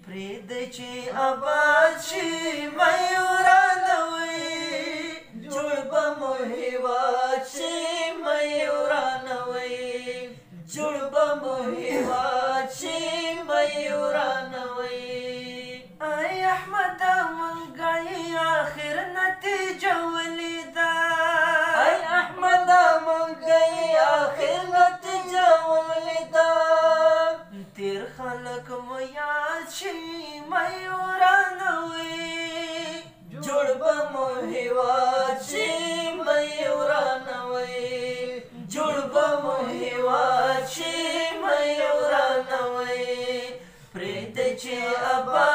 پرېږدئ چې اباد شي مېورانه وي جوړ به مو هېواد شي مېورانه وي جوړ به مو هېواد شي مېورانه وي ای احمده مونږه یې آخر نتیجه ولیده ای احمده مونږه یې آخر نتیجه ولیده تیر خلک مو یاد شي مېورانه وي جوړ به مو هېواد شي مېورانه وي جوړ به مو هېواد شي مېورانه وي پرېږدئ چې اباد